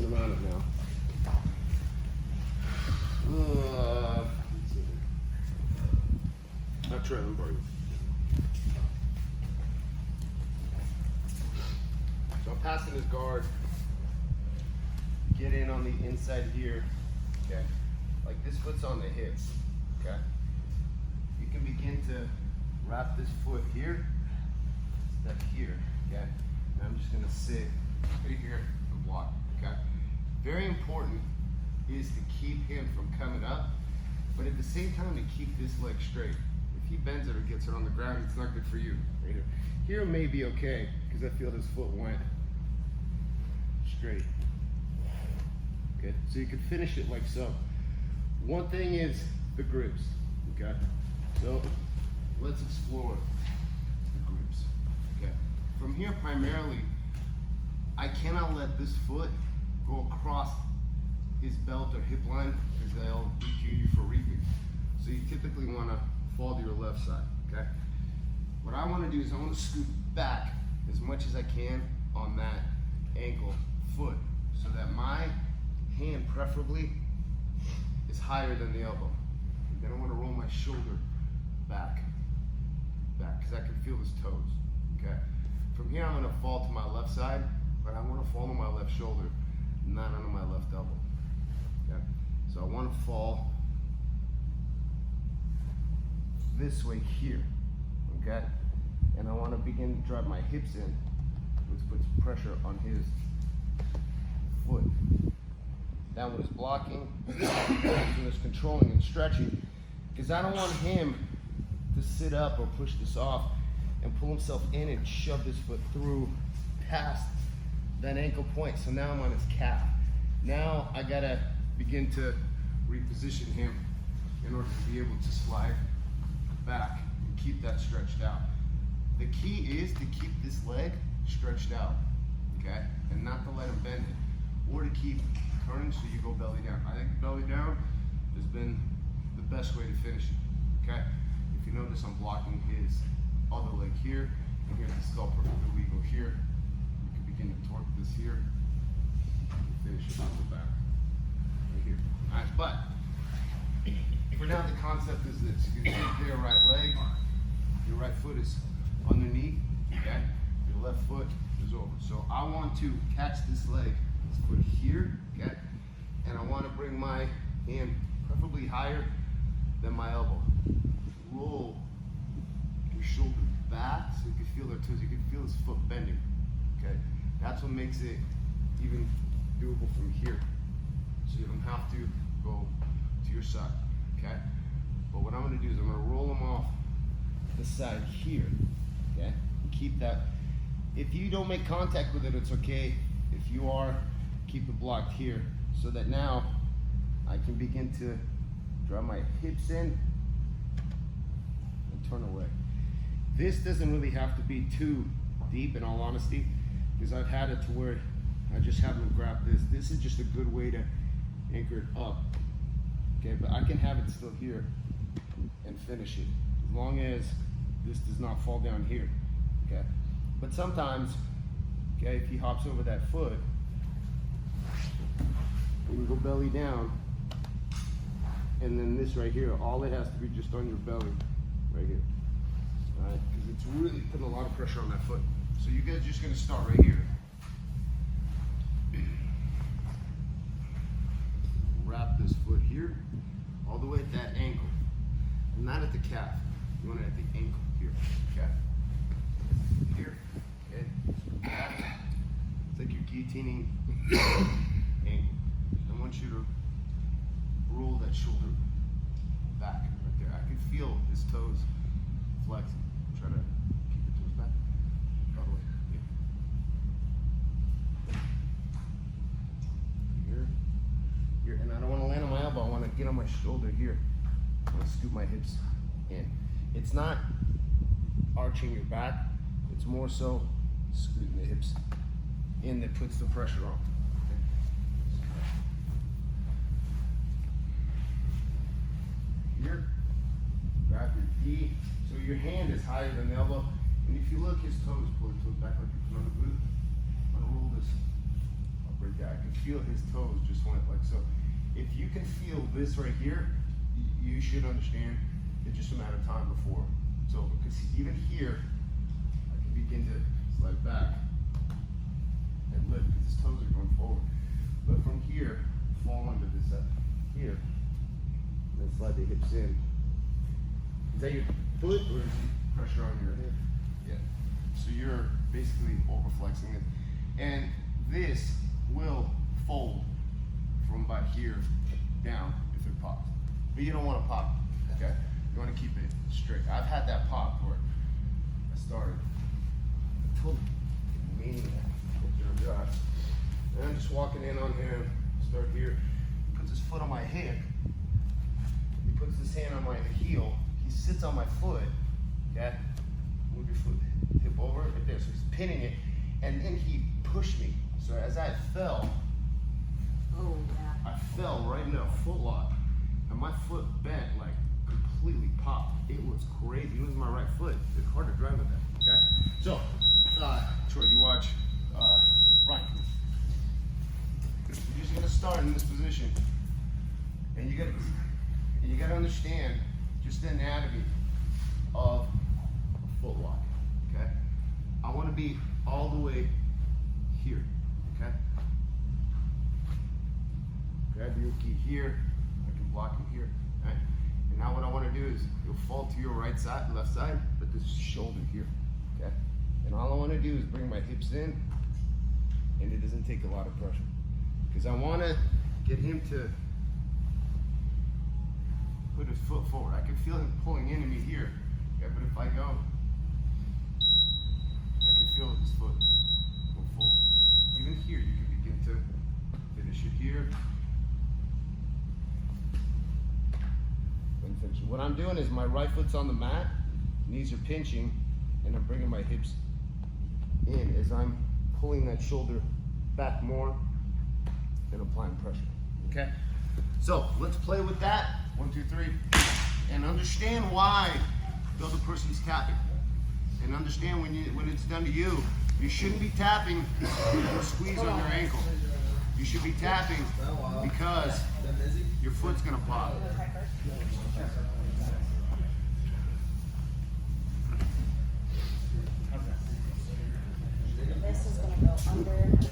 decent amount of now. I'll try them for you. So I'm passing his guard. Get in on the inside here. Okay. Like this foot's on the hips. Okay. You can begin to wrap this foot here, step here. Okay. And I'm just gonna sit right here and block. Okay. Very important is to keep him from coming up, but at the same time to keep this leg straight. If he bends it or gets it on the ground, it's not good for you. Right here. Here it may be okay because I feel his foot went straight. Okay, so you can finish it like so. One thing is the grips. Okay, so let's explore the grips. Okay, from here primarily, I cannot let this foot go across his belt or hip line because they'll DQ you for reaping. So you typically want to fall to your left side. Okay, what I want to do is I want to scoot back as much as I can on that ankle foot so that my hand preferably is higher than the elbow. And then I want to roll my shoulder back because I can feel his toes. Okay, from here I'm going to fall to my left side, but I want to fall on my left shoulder, not on my left elbow. Okay, so I want to fall this way here. Okay, and I want to begin to drive my hips in, which puts pressure on his foot. That one is blocking, this one is controlling and stretching, because I don't want him to sit up or push this off and pull himself in and shove this foot through past that ankle point. So now I'm on his calf. Now I gotta begin to reposition him in order to be able to slide back and keep that stretched out. The key is to keep this leg stretched out, okay? And not to let him bend it, or to keep turning so you go belly down. I think belly down has been the best way to finish it, okay? If you notice, I'm blocking his other leg here, and here this is all perfectly legal here. You can begin to torque this here, and finish it off the back, right here. Nice, but for now the concept is this. You can take your right leg, your right foot is underneath, okay? Your left foot is over. So I want to catch this leg, this foot here, okay? And I want to bring my hand preferably higher than my elbow. Roll your shoulder back so you can feel their toes. You can feel his foot bending, okay? That's what makes it even doable from here. So you don't have to go to your side, okay? But what I'm gonna do is I'm gonna roll them off the side here, okay? Keep that. If you don't make contact with it, it's okay. If you are, keep it blocked here so that now I can begin to draw my hips in and turn away. This doesn't really have to be too deep, in all honesty, because I've had it to where I just have them grab this. This is just a good way to anchor it up, okay? But I can have it still here and finish it, as long as this does not fall down here, okay? But sometimes, okay, if he hops over that foot, and you go belly down, and then this right here, all it has to be just on your belly, right here, all right? Because it's really putting a lot of pressure on that foot. So you guys are just gonna start right here. Wrap this foot here, all the way at that ankle, not at the calf. You want it at the ankle here, okay? Here, okay? It's like you're guillotining ankle. I want you to roll that shoulder back right there. I can feel his toes flexing. Try to keep your toes back. All the way. Yeah. Here, and I don't want to land on my elbow. I want to get on my shoulder here. I want to scoop my hips in. It's not arching your back. It's more so scooting the hips in that puts the pressure on. Here, grab your knee, so your hand is higher than the elbow. And if you look, his toes, pull his toes back like you're putting on a boot. I'm gonna roll this. I'll break Okay, I can feel his toes just went like so. If you can feel this right here, you should understand it's just a matter of time before it's over. Because even here, I can begin to slide back and lift because his toes are going forward. But from here, fall under this here, and then slide the hips in. Is that your foot or is it pressure on your hip? Yeah. So you're basically overflexing it. And this will fold from about here down if it pops. But you don't want to pop it, okay? You want to keep it straight. I've had that pop where I started. I told him, meaning that. And I'm just walking in on him, start here. He puts his foot on my hip. He puts his hand on my heel. He sits on my foot, okay? Move your foot, hip over, right there. So he's pinning it, and then he pushed me. So as I fell, I fell right into a foot lock, and my foot bent, like completely popped. It was crazy. It was my right foot. It's hard to drive with that, okay? So, Troy, you watch Ryan. You're just gonna start in this position, and you gotta understand just the anatomy of a foot lock, okay? I want to be all the way here, okay? Grab your key here. I can block you here, right? And now what I want to do is you'll fall to your right side, left side, but this shoulder here, okay? And all I want to do is bring my hips in, and it doesn't take a lot of pressure. Because I want to get him to put his foot forward. I can feel him pulling into me here, okay? But if I go, I can feel his foot go forward. Even here, you can begin to finish it here. Then finish it. What I'm doing is my right foot's on the mat, knees are pinching, and I'm bringing my hips in as I'm pulling that shoulder back more and applying pressure, okay? So let's play with that. 1, 2, 3. And understand why the other person's tapping. And understand when it's done to you, you shouldn't be tapping with a squeeze on your ankle. You should be tapping because your foot's gonna pop. This is gonna go under.